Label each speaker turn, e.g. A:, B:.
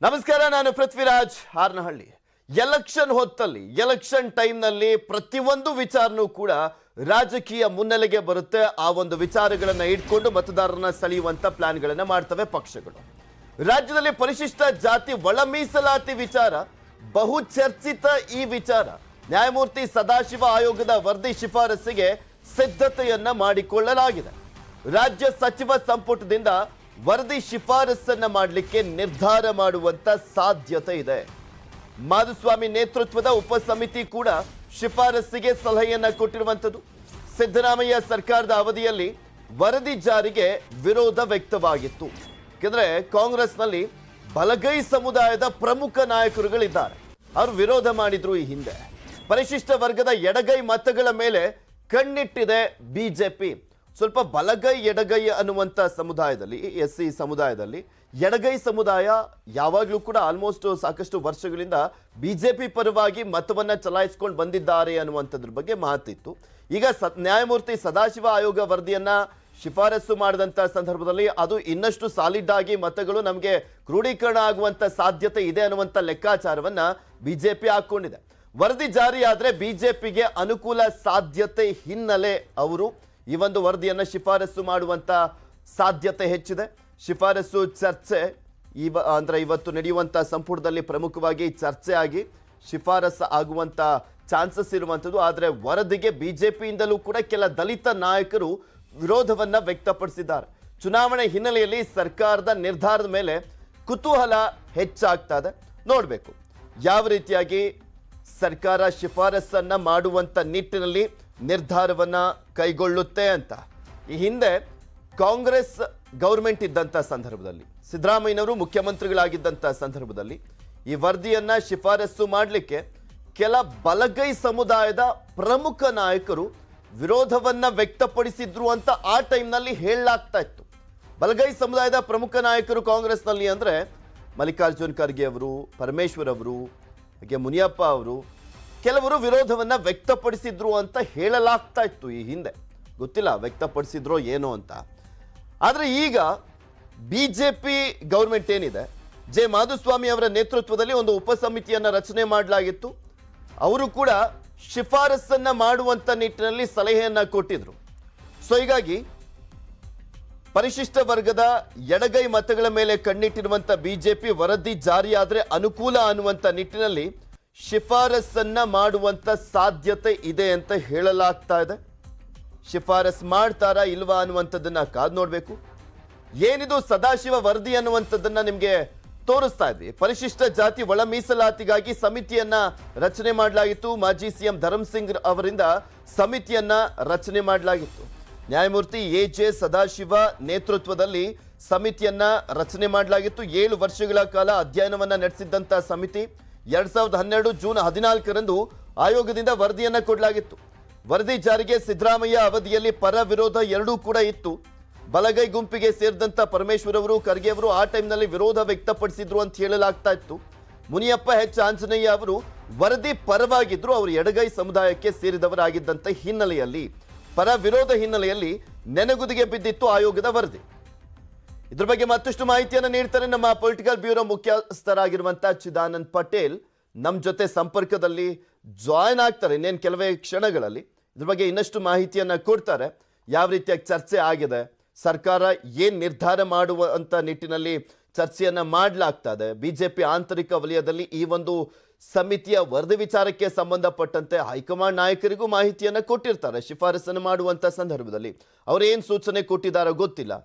A: ನಮಸ್ಕಾರ, ನಾನು ಪೃಥ್ವಿರಾಜ್ ಹಾರನಹಳ್ಳಿ. ಎಲೆಕ್ಷನ್ ಹೊತ್ತಲ್ಲಿ, ಎಲೆಕ್ಷನ್ ಟೈಮ್ನಲ್ಲಿ ಪ್ರತಿಯೊಂದು ವಿಚಾರನೂ ಕೂಡ ರಾಜಕೀಯ ಮುನ್ನೆಲೆಗೆ ಬರುತ್ತೆ. ಆ ಒಂದು ವಿಚಾರಗಳನ್ನು ಇಟ್ಕೊಂಡು ಮತದಾರರನ್ನ ಸೆಳೆಯುವಂತ ಪ್ಲಾನ್ಗಳನ್ನು ಮಾಡ್ತವೆ ಪಕ್ಷಗಳು. ರಾಜ್ಯದಲ್ಲಿ ಪರಿಶಿಷ್ಟ ಜಾತಿ ಒಳ ಮೀಸಲಾತಿ ವಿಚಾರ ಬಹು ಚರ್ಚಿತ. ಈ ವಿಚಾರ ನ್ಯಾಯಮೂರ್ತಿ ಸದಾಶಿವ ಆಯೋಗದ ವರದಿ ಶಿಫಾರಸ್ಸಿಗೆ ಸಿದ್ಧತೆಯನ್ನ ಮಾಡಿಕೊಳ್ಳಲಾಗಿದೆ. ರಾಜ್ಯ ಸಚಿವ ಸಂಪುಟದಿಂದ ವರದಿ ಶಿಫಾರಸನ್ನ ಮಾಡಲಿಕ್ಕೆ ನಿರ್ಧಾರ ಮಾಡುವಂತ ಸಾಧ್ಯತೆ ಇದೆ. ಮಾಧುಸ್ವಾಮಿ ನೇತೃತ್ವದ ಉಪಸಮಿತಿ ಕೂಡ ಶಿಫಾರಸ್ಸಿಗೆ ಸಲಹೆಯನ್ನ ಕೊಟ್ಟಿರುವಂತದ್ದು. ಸಿದ್ದರಾಮಯ್ಯ ಸರ್ಕಾರದ ಅವಧಿಯಲ್ಲಿ ವರದಿ ಜಾರಿಗೆ ವಿರೋಧ ವ್ಯಕ್ತವಾಗಿತ್ತು. ಯಾಕಂದ್ರೆ ಕಾಂಗ್ರೆಸ್ನಲ್ಲಿ ಬಲಗೈ ಸಮುದಾಯದ ಪ್ರಮುಖ ನಾಯಕರುಗಳಿದ್ದಾರೆ. ಅವರು ವಿರೋಧ ಮಾಡಿದ್ರು. ಈ ಹಿಂದೆ ಪರಿಶಿಷ್ಟ ವರ್ಗದ ಎಡಗೈ ಮತಗಳ ಮೇಲೆ ಕಣ್ಣಿಟ್ಟಿದೆ ಬಿಜೆಪಿ. ಸ್ವಲ್ಪ ಬಲಗೈ ಎಡಗೈ ಅನ್ನುವಂಥ ಸಮುದಾಯದಲ್ಲಿ, SC ಸಮುದಾಯದಲ್ಲಿ ಎಡಗೈ ಸಮುದಾಯ ಯಾವಾಗಲೂ ಕೂಡ ಆಲ್ಮೋಸ್ಟ್ ಸಾಕಷ್ಟು ವರ್ಷಗಳಿಂದ ಬಿಜೆಪಿ ಪರವಾಗಿ ಮತವನ್ನ ಚಲಾಯಿಸಿಕೊಂಡು ಬಂದಿದ್ದಾರೆ ಅನ್ನುವಂಥದ್ರ ಬಗ್ಗೆ ಮಾತಿತ್ತು. ಈಗ ನ್ಯಾಯಮೂರ್ತಿ ಸದಾಶಿವ ಆಯೋಗ ವರದಿಯನ್ನ ಶಿಫಾರಸು ಮಾಡಿದಂಥ ಸಂದರ್ಭದಲ್ಲಿ ಅದು ಇನ್ನಷ್ಟು ಸಾಲಿಡ್ ಆಗಿ ಮತಗಳು ನಮಗೆ ಕ್ರೋಢೀಕರಣ ಆಗುವಂಥ ಸಾಧ್ಯತೆ ಇದೆ ಅನ್ನುವಂಥ ಲೆಕ್ಕಾಚಾರವನ್ನ ಬಿಜೆಪಿ ಹಾಕೊಂಡಿದೆ. ವರದಿ ಜಾರಿಯಾದರೆ ಬಿಜೆಪಿಗೆ ಅನುಕೂಲ ಸಾಧ್ಯತೆ ಹಿನ್ನೆಲೆ ಅವರು ಈ ಒಂದು ವರದಿಯನ್ನು ಶಿಫಾರಸು ಮಾಡುವಂತ ಸಾಧ್ಯತೆ ಹೆಚ್ಚಿದೆ. ಶಿಫಾರಸು ಚರ್ಚೆ ಇವತ್ತು ನಡೆಯುವಂತ ಸಂಪುಟದಲ್ಲಿ ಪ್ರಮುಖವಾಗಿ ಚರ್ಚೆ ಆಗಿ ಶಿಫಾರಸು ಆಗುವಂತ ಚಾನ್ಸಸ್ ಇರುವಂಥದ್ದು. ಆದರೆ ವರದಿಗೆ ಬಿಜೆಪಿಯಿಂದಲೂ ಕೂಡ ಕೆಲ ದಲಿತ ನಾಯಕರು ವಿರೋಧವನ್ನ ವ್ಯಕ್ತಪಡಿಸಿದ್ದಾರೆ. ಚುನಾವಣೆ ಹಿನ್ನೆಲೆಯಲ್ಲಿ ಸರ್ಕಾರದ ನಿರ್ಧಾರದ ಮೇಲೆ ಕುತೂಹಲ ಹೆಚ್ಚಾಗ್ತಾ ಇದೆ. ನೋಡಬೇಕು ಯಾವ ರೀತಿಯಾಗಿ ಸರ್ಕಾರ ಶಿಫಾರಸನ್ನ ಮಾಡುವಂತ ನಿಟ್ಟಿನಲ್ಲಿ ನಿರ್ಧಾರವನ್ನ ಕೈಗೊಳ್ಳುತ್ತೆ ಅಂತ. ಈ ಹಿಂದೆ ಕಾಂಗ್ರೆಸ್ ಗೌರ್ಮೆಂಟ್ ಇದ್ದಂಥ ಸಂದರ್ಭದಲ್ಲಿ, ಸಿದ್ದರಾಮಯ್ಯನವರು ಮುಖ್ಯಮಂತ್ರಿಗಳಾಗಿದ್ದಂಥ ಸಂದರ್ಭದಲ್ಲಿ ಈ ವರದಿಯನ್ನ ಶಿಫಾರಸು ಮಾಡಲಿಕ್ಕೆ ಕೆಲ ಬಲಗೈ ಸಮುದಾಯದ ಪ್ರಮುಖ ನಾಯಕರು ವಿರೋಧವನ್ನ ವ್ಯಕ್ತಪಡಿಸಿದ್ರು ಅಂತ ಆ ಟೈಮ್ನಲ್ಲಿ ಹೇಳಲಾಗ್ತಾ ಇತ್ತು. ಬಲಗೈ ಸಮುದಾಯದ ಪ್ರಮುಖ ನಾಯಕರು ಕಾಂಗ್ರೆಸ್ನಲ್ಲಿ ಅಂದರೆ ಮಲ್ಲಿಕಾರ್ಜುನ್ ಖರ್ಗೆ ಅವರು, ಪರಮೇಶ್ವರ್ ಅವರು, ಹಾಗೆ ಮುನಿಯಪ್ಪ ಅವರು, ಕೆಲವರು ವಿರೋಧವನ್ನ ವ್ಯಕ್ತಪಡಿಸಿದ್ರು ಅಂತ ಹೇಳಲಾಗ್ತಾ ಇತ್ತು. ಈ ಹಿಂದೆ ಗೊತ್ತಿಲ್ಲ ವ್ಯಕ್ತಪಡಿಸಿದ್ರೋ ಏನೋ ಅಂತ. ಆದರೆ ಈಗ ಬಿಜೆಪಿ ಗೌರ್ಮೆಂಟ್ ಏನಿದೆ, ಜೆ ಮಾಧುಸ್ವಾಮಿ ಅವರ ನೇತೃತ್ವದಲ್ಲಿ ಒಂದು ಉಪಸಮಿತಿಯನ್ನ ರಚನೆ ಮಾಡಲಾಗಿತ್ತು. ಅವರು ಕೂಡ ಶಿಫಾರಸನ್ನ ಮಾಡುವಂತ ನಿಟ್ಟಿನಲ್ಲಿ ಸಲಹೆಯನ್ನ ಕೊಟ್ಟಿದ್ರು. ಸೊ ಹೀಗಾಗಿ ಪರಿಶಿಷ್ಟ ವರ್ಗದ ಎಡಗೈ ಮತಗಳ ಮೇಲೆ ಕಣ್ಣಿಟ್ಟಿರುವಂತ ಬಿಜೆಪಿ ವರದಿ ಜಾರಿಯಾದ್ರೆ ಅನುಕೂಲ ಅನ್ನುವಂತ ನಿಟ್ಟಿನಲ್ಲಿ ಶಿಫಾರಸನ್ನ ಮಾಡುವಂತ ಸಾಧ್ಯತೆ ಇದೆ ಅಂತ ಹೇಳಲಾಗ್ತಾ ಇದೆ. ಶಿಫಾರಸ್ ಮಾಡ್ತಾರಾ ಇಲ್ವಾ ಅನ್ನುವಂಥದ್ದನ್ನ ಕಾದು ನೋಡಬೇಕು. ಏನಿದು ಸದಾಶಿವ ವರದಿ ಅನ್ನುವಂಥದ್ದನ್ನ ನಿಮಗೆ ತೋರಿಸ್ತಾ ಇದ್ವಿ. ಪರಿಶಿಷ್ಟ ಜಾತಿ ಒಳ ಮೀಸಲಾತಿಗಾಗಿ ಸಮಿತಿಯನ್ನ ರಚನೆ ಮಾಡಲಾಗಿತ್ತು. ಮಾಜಿ CM ಧರ್ಮಸಿಂಗ್ ಅವರಿಂದ ಸಮಿತಿಯನ್ನ ರಚನೆ ಮಾಡಲಾಗಿತ್ತು. ನ್ಯಾಯಮೂರ್ತಿ AJ ಸದಾಶಿವ ನೇತೃತ್ವದಲ್ಲಿ ಸಮಿತಿಯನ್ನ ರಚನೆ ಮಾಡಲಾಗಿತ್ತು. 7 ವರ್ಷಗಳ ಕಾಲ ಅಧ್ಯಯನವನ್ನ ನಡೆಸಿದ್ದಂತ ಸಮಿತಿ 2012 ಜೂನ್ 14ರಂದು ಆಯೋಗದಿಂದ ವರದಿಯನ್ನ ಕೊಡಲಾಗಿತ್ತು. ವರದಿ ಜಾರಿಗೆ ಸಿದ್ದರಾಮಯ್ಯ ಅವಧಿಯಲ್ಲಿ ಪರ ವಿರೋಧ ಎರಡೂ ಕೂಡ ಇತ್ತು. ಬಲಗೈ ಗುಂಪಿಗೆ ಸೇರಿದಂತ ಪರಮೇಶ್ವರ್ ಅವರು, ಖರ್ಗೆ ಅವರು ಆ ಟೈಮ್ನಲ್ಲಿ ವಿರೋಧ ವ್ಯಕ್ತಪಡಿಸಿದ್ರು ಅಂತ ಹೇಳಲಾಗ್ತಾ ಇತ್ತು. ಮುನಿಯಪ್ಪ ಆಂಜನೇಯ ಅವರು ವರದಿ ಪರವಾಗಿದ್ರು. ಅವರು ಎಡಗೈ ಸಮುದಾಯಕ್ಕೆ ಸೇರಿದವರಾಗಿದ್ದಂತ ಹಿನ್ನೆಲೆಯಲ್ಲಿ, ಪರ ವಿರೋಧ ಹಿನ್ನೆಲೆಯಲ್ಲಿ ನೆನಗುದಿಗೆ ಬಿದ್ದಿತ್ತು ಆಯೋಗದ ವರದಿ. ಇದ್ರ ಬಗ್ಗೆ ಮತ್ತಷ್ಟು ಮಾಹಿತಿಯನ್ನು ನೀಡ್ತಾರೆ ನಮ್ಮ ಪೊಲಿಟಿಕಲ್ ಬ್ಯೂರೋ ಮುಖ್ಯಸ್ಥರಾಗಿರುವಂತಹ ಚಿದಾನಂದ್ ಪಟೇಲ್. ನಮ್ಮ ಜೊತೆ ಸಂಪರ್ಕದಲ್ಲಿ ಜಾಯ್ನ್ ಆಗ್ತಾರೆ ಇನ್ನೇನು ಕೆಲವೇ ಕ್ಷಣಗಳಲ್ಲಿ. ಇದ್ರ ಬಗ್ಗೆ ಇನ್ನಷ್ಟು ಮಾಹಿತಿಯನ್ನ ಕೊಡ್ತಾರೆ. ಯಾವ ರೀತಿಯಾಗಿ ಚರ್ಚೆ ಆಗಿದೆ, ಸರ್ಕಾರ ಏನ್ ನಿರ್ಧಾರ ಮಾಡುವಂತ ನಿಟ್ಟಿನಲ್ಲಿ ಚರ್ಚೆಯನ್ನ ಮಾಡಲಾಗ್ತಾ ಇದೆ, ಬಿಜೆಪಿ ಆಂತರಿಕ ವಲಯದಲ್ಲಿ ಈ ಒಂದು ಸಮಿತಿಯ ವರದಿ ವಿಚಾರಕ್ಕೆ ಸಂಬಂಧಪಟ್ಟಂತೆ ಹೈಕಮಾಂಡ್ ನಾಯಕರಿಗೂ ಮಾಹಿತಿಯನ್ನ ಕೊಟ್ಟಿರ್ತಾರೆ. ಶಿಫಾರಸನ್ನು ಮಾಡುವಂತ ಸಂದರ್ಭದಲ್ಲಿ ಅವ್ರು ಏನ್ ಸೂಚನೆ ಕೊಟ್ಟಿದ್ದಾರೋ ಗೊತ್ತಿಲ್ಲ.